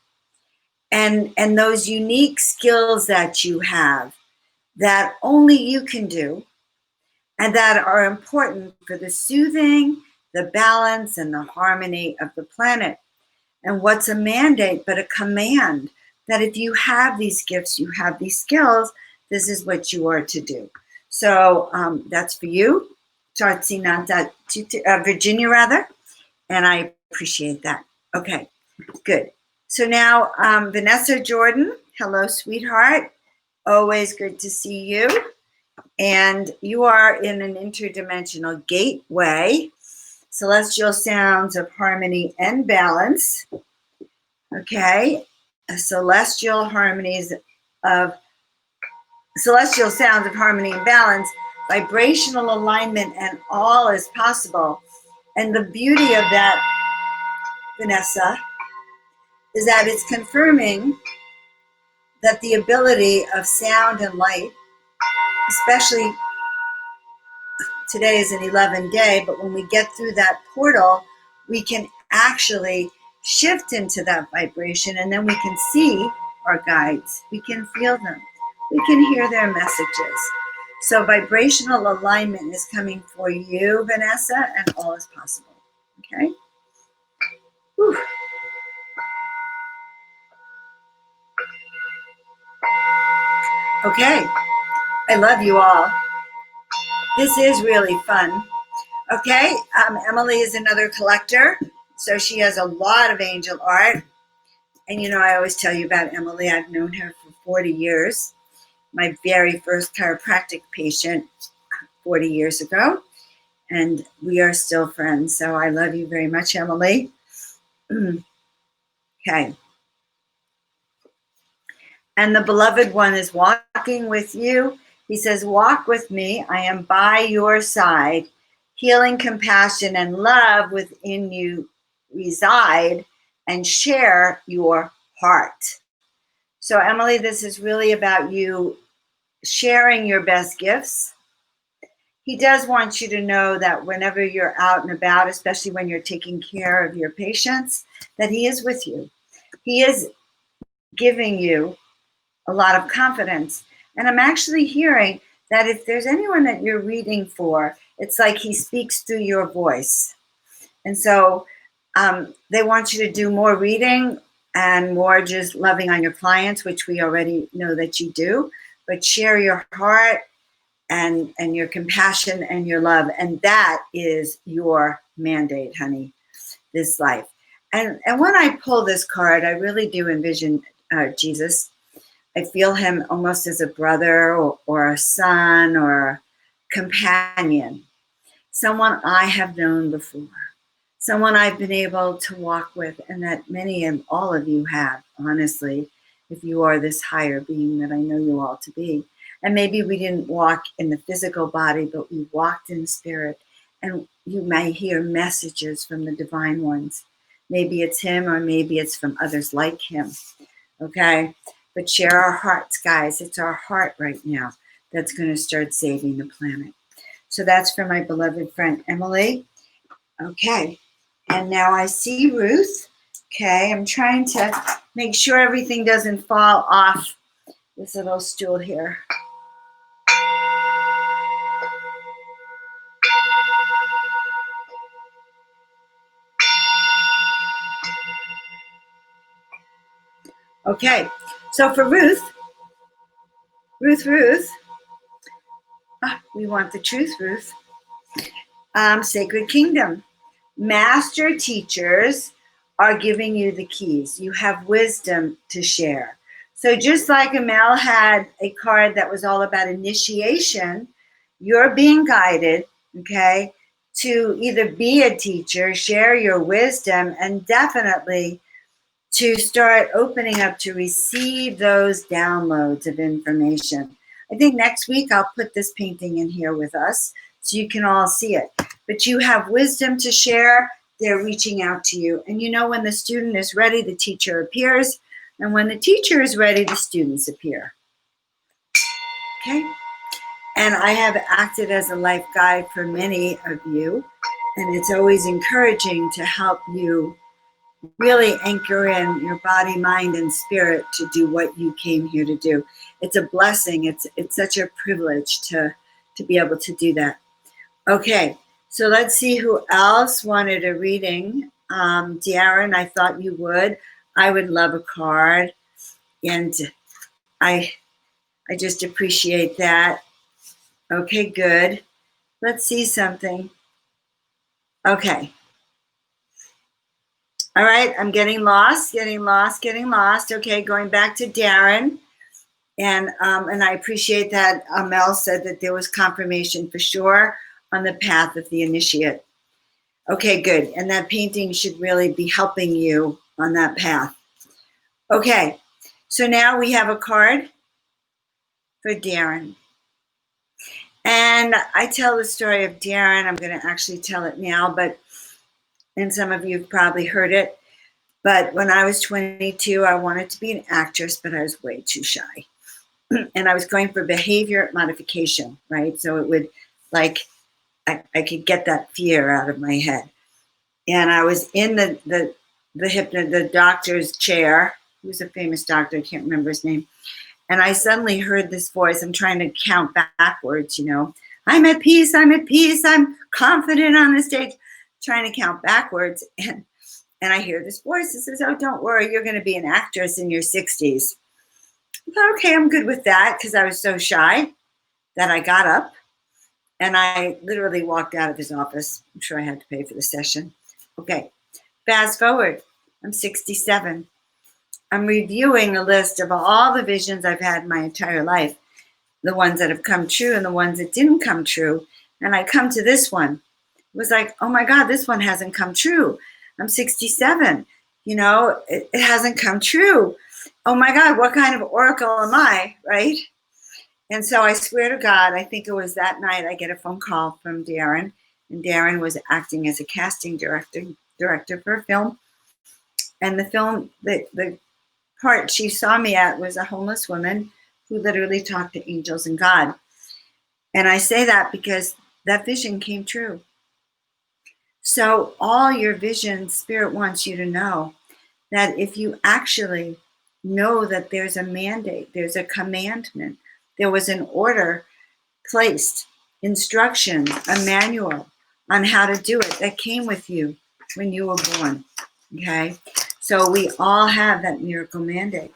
And those unique skills that you have that only you can do, and that are important for the soothing, the balance, and the harmony of the planet. And what's a mandate but a command that if you have these gifts, you have these skills, this is what you are to do. So that's for you, Virginia, rather, and I appreciate that. Okay, good. So now, Vanessa Jordan, hello, sweetheart. Always good to see you. And you are in an interdimensional gateway, celestial sounds of harmony and balance. Okay, celestial sounds of harmony and balance, vibrational alignment, and all is possible. And the beauty of that, Vanessa, is that it's confirming that the ability of sound and light, especially today is an 11 day, but when we get through that portal, we can actually shift into that vibration, and then we can see our guides. We can feel them. We can hear their messages. So vibrational alignment is coming for you, Vanessa, and all is possible. Okay? Whew. Okay. I love you all. This is really fun. Okay, Emily is another collector, so she has a lot of angel art. And you know, I always tell you about Emily. I've known her for 40 years. My very first chiropractic patient 40 years ago, and we are still friends. So I love you very much, Emily. Okay. And the beloved one is walking with you. He says, walk with me. I am by your side. Healing, compassion, and love within you reside, and share your heart. So, Emily, this is really about you sharing your best gifts. He does want you to know that whenever you're out and about, especially when you're taking care of your patients, that he is with you. He is giving you a lot of confidence. And I'm actually hearing that if there's anyone that you're reading for, it's like he speaks through your voice. And so they want you to do more reading and more just loving on your clients, which we already know that you do, but share your heart and your compassion and your love. And that is your mandate, honey, this life. And when I pull this card, I really do envision Jesus. I feel him almost as a brother or a son or a companion, someone I have known before, someone I've been able to walk with, and that many and all of you have, honestly, if you are this higher being that I know you all to be. And maybe we didn't walk in the physical body, but we walked in spirit, and you may hear messages from the divine ones. Maybe it's him, or maybe it's from others like him. Okay? But share our hearts, guys. It's our heart right now that's going to start saving the planet. So that's for my beloved friend Emily. Okay. And now I see Ruth. Okay. I'm trying to make sure everything doesn't fall off this little stool here. Okay. So for Ruth, we want the truth, Ruth. Sacred Kingdom. Master teachers are giving you the keys. You have wisdom to share. So just like Amel had a card that was all about initiation, you're being guided, okay, to either be a teacher, share your wisdom, and definitely to start opening up to receive those downloads of information. I think next week I'll put this painting in here with us so you can all see it. But you have wisdom to share. They're reaching out to you. And you know, when the student is ready, the teacher appears. And when the teacher is ready, the students appear. Okay? And I have acted as a life guide for many of you. And it's always encouraging to help you really anchor in your body, mind, and spirit to do what you came here to do. It's a blessing. It's such a privilege to be able to do that. Okay, so let's see who else wanted a reading. Darren, I thought you would. I would love a card, and I just appreciate that. Okay, good. Let's see something. Okay. All right, I'm getting lost. Okay, going back to Darren. And I appreciate that Mel said that there was confirmation for sure on the path of the initiate. Okay, good. And that painting should really be helping you on that path. Okay, so now we have a card for Darren. And I tell the story of Darren. I'm going to actually tell it now, and some of you have probably heard it. But when I was 22, I wanted to be an actress, but I was way too shy. And I was going for behavior modification, right? So it would, like, I could get that fear out of my head. And I was in the doctor's chair. He was a famous doctor. I can't remember his name. And I suddenly heard this voice. I'm trying to count backwards, I'm at peace. I'm at peace. I'm confident on the stage, trying to count backwards. And I hear this voice that says, oh, don't worry. You're going to be an actress in your 60s. Okay, I'm good with that, because I was so shy that I got up and I literally walked out of his office. I'm sure I had to pay for the session. Okay, fast forward. I'm 67. I'm reviewing a list of all the visions I've had my entire life, the ones that have come true and the ones that didn't come true. And I come to this one. It was like, oh my God, this one hasn't come true. I'm 67. It hasn't come true. Oh my God, what kind of oracle am I, right? And so I swear to God, I think it was that night I get a phone call from Darren, and Darren was acting as a casting director for a film. And the film, the part she saw me at was a homeless woman who literally talked to angels and God. And I say that because that vision came true. So all your visions, Spirit wants you to know that if you actually know that there's a mandate, there's a commandment, there was an order placed, instructions, a manual on how to do it that came with you when you were born, okay? So we all have that miracle mandate.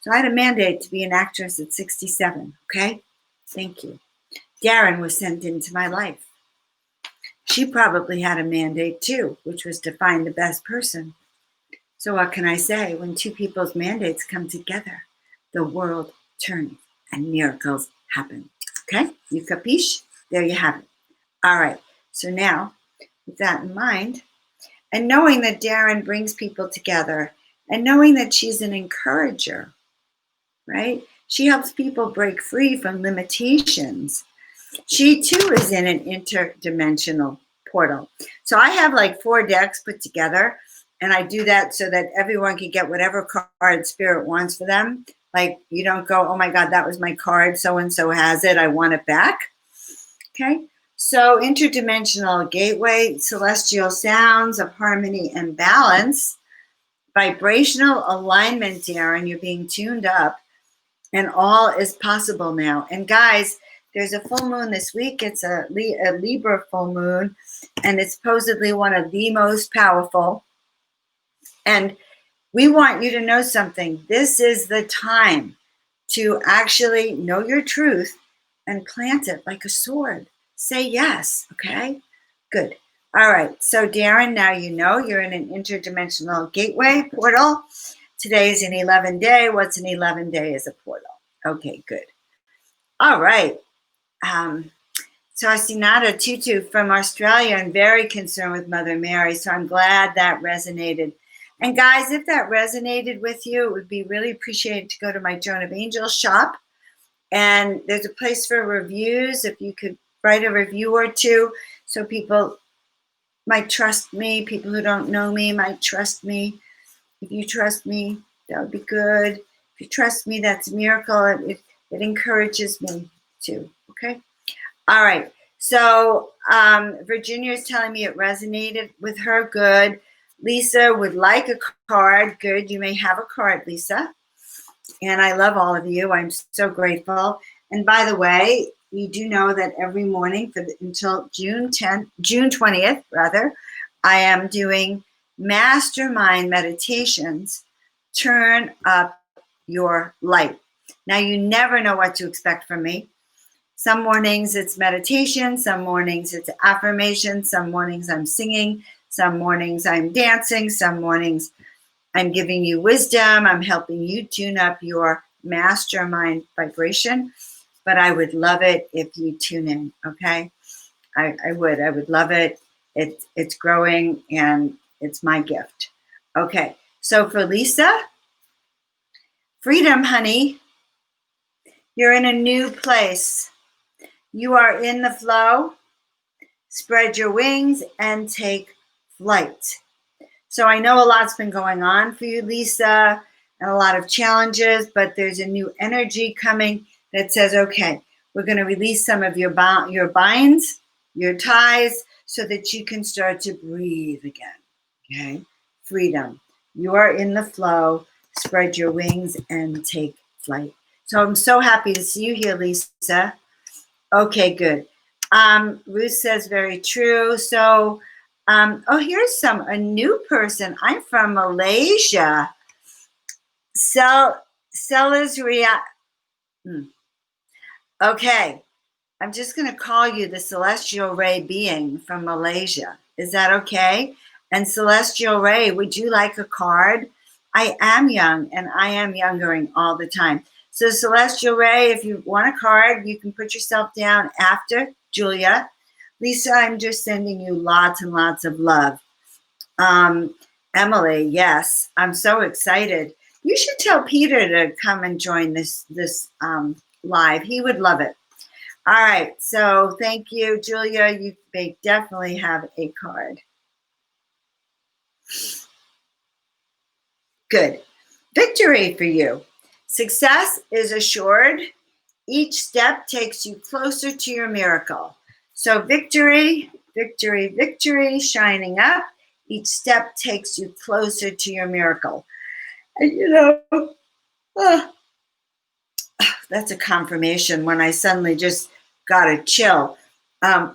So I had a mandate to be an actress at 67, okay? Thank you. Darren was sent into my life. She probably had a mandate too, which was to find the best person. So what can I say? When two people's mandates come together, the world turns and miracles happen. Okay? You capiche? There you have it. All right. So now, with that in mind, and knowing that Darren brings people together, and knowing that she's an encourager, right? She helps people break free from limitations. She too is in an interdimensional portal. So I have like 4 decks put together, and I do that so that everyone can get whatever card Spirit wants for them. Like, you don't go, oh my God, that was my card, so-and-so has it, I want it back. Okay, so interdimensional gateway, celestial sounds of harmony and balance, vibrational alignment, Darren, you're being tuned up, and all is possible now. And guys, there's a full moon this week. It's a Libra full moon, and it's supposedly one of the most powerful. And we want you to know something. This is the time to actually know your truth and plant it like a sword. Say yes, okay? Good. All right. So, Darren, now you know you're in an interdimensional gateway portal. Today is an 11 day. What's an 11 day is a portal. Okay, good. All right. So I see Nada Tutu from Australia and very concerned with Mother Mary. So I'm glad that resonated. And guys, if that resonated with you, it would be really appreciated to go to my Joan of Angels shop. And there's a place for reviews. If you could write a review or two so people might trust me. People who don't know me might trust me. If you trust me, that would be good. If you trust me, that's a miracle. It encourages me too, okay? All right, so Virginia is telling me it resonated with her, good. Lisa would like a card, good. You may have a card, Lisa. And I love all of you. I'm so grateful. And by the way, you do know that every morning until June 20th, I am doing mastermind meditations. Turn up your light. Now, you never know what to expect from me. Some mornings it's meditation, some mornings it's affirmation, some mornings I'm singing, some mornings I'm dancing, some mornings I'm giving you wisdom, I'm helping you tune up your mastermind vibration. But I would love it if you tune in, okay? I would love it. It's growing and it's my gift. Okay, so for Lisa, freedom, honey. You're in a new place. You are in the flow. Spread your wings and take flight. So I know a lot's been going on for you, Lisa, and a lot of challenges, but there's a new energy coming that says, okay, we're going to release some of your binds, your ties so that you can start to breathe again. Okay? Freedom. You are in the flow. Spread your wings and take flight. So I'm so happy to see you here, Lisa. Okay, good. Ruth says very true. So, here's a new person. I'm from Malaysia. Sellers react. Okay, I'm just going to call you the Celestial Ray being from Malaysia. Is that okay? And Celestial Ray, would you like a card? I am young and I am youngering all the time. So Celestial Ray, if you want a card, you can put yourself down after Julia. Lisa, I'm just sending you lots and lots of love. Emily, yes, I'm so excited. You should tell Peter to come and join this live. He would love it. All right, so thank you, Julia. You may definitely have a card. Good. Victory for you. Success is assured. Each step takes you closer to your miracle. So victory, victory, victory, shining up. Each step takes you closer to your miracle. And that's a confirmation when I suddenly just got a chill.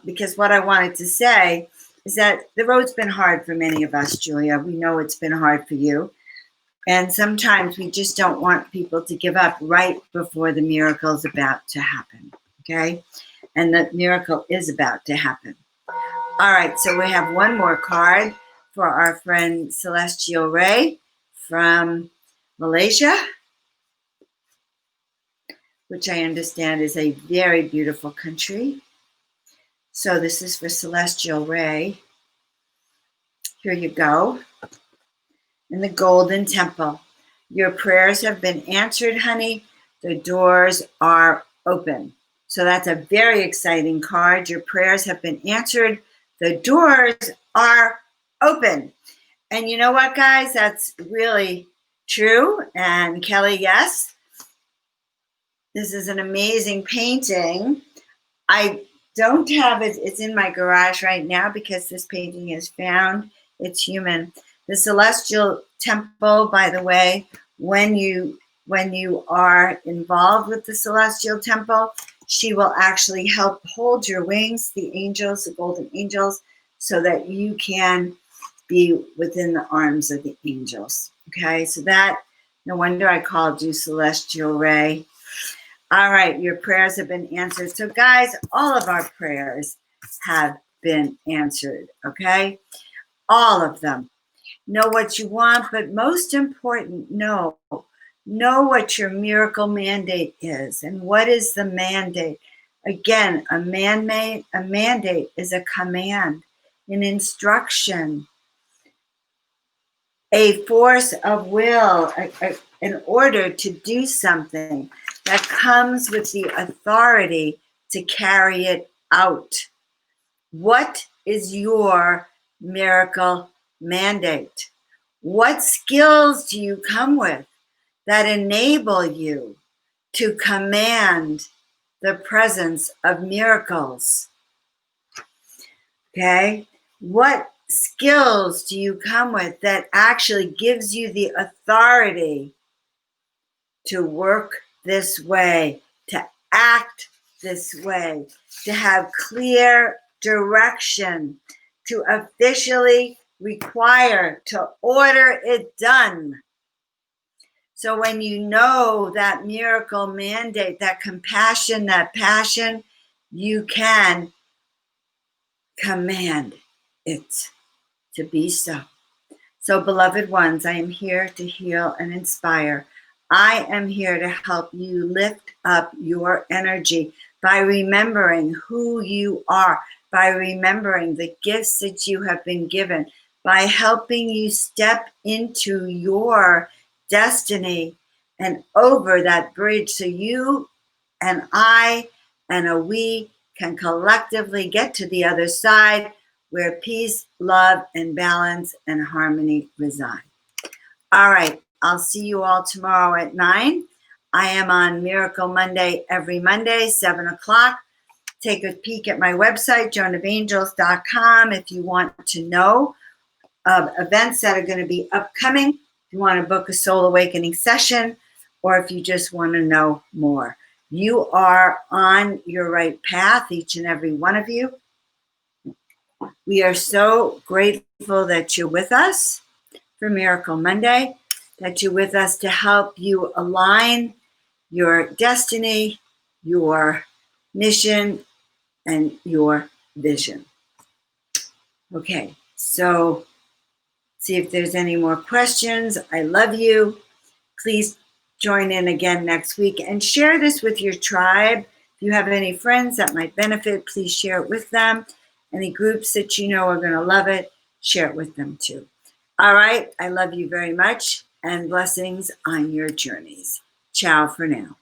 Because what I wanted to say is that the road's been hard for many of us, Julia. We know it's been hard for you. And sometimes we just don't want people to give up right before the miracle is about to happen. Okay? And the miracle is about to happen. All right, so we have one more card for our friend Celestial Ray from Malaysia, which I understand is a very beautiful country. So this is for Celestial Ray. Here you go. In the Golden Temple. Your prayers have been answered, honey. The doors are open. So that's a very exciting card. Your prayers have been answered. The doors are open. And you know what, guys? That's really true. And Kelly, yes, this is an amazing painting. I don't have it. It's in my garage right now because this painting is found. It's human. The Celestial Temple, by the way, when you are involved with the Celestial Temple, she will actually help hold your wings, the angels, the golden angels, so that you can be within the arms of the angels. Okay, so that, no wonder I called you Celestial Ray. All right, your prayers have been answered. So guys, all of our prayers have been answered, okay? All of them. Know what you want, but most important, know what your miracle mandate is. And what is the mandate? Again, a mandate is a command, an instruction, a force of will, an order to do something that comes with the authority to carry it out. What is your miracle mandate? What skills do you come with that enable you to command the presence of miracles? Okay? What skills do you come with that actually gives you the authority to work this way, to act this way, to have clear direction, to officially require, to order it done? So when you know that miracle mandate, that compassion, that passion, you can command it to be so. So, beloved ones, I am here to heal and inspire. I am here to help you lift up your energy by remembering who you are, by remembering the gifts that you have been given, by helping you step into your destiny and over that bridge so you and I and a we can collectively get to the other side where peace, love, and balance and harmony reside. All right, I'll see you all tomorrow at 9. I am on Miracle Monday every Monday, 7 o'clock. take a peek at my website, joanofangels.com, if you want to know of events that are going to be upcoming, if you want to book a soul awakening session, or if you just want to know more. You are on your right path, each and every one of you. We are so grateful that you're with us for Miracle Monday, that you're with us to help you align your destiny, your mission, and your vision. Okay, so see if there's any more questions. I love you. Please join in again next week and share this with your tribe. If you have any friends that might benefit, please share it with them. Any groups that you know are going to love it, share it with them too. All right, I love you very much, and blessings on your journeys. Ciao for now.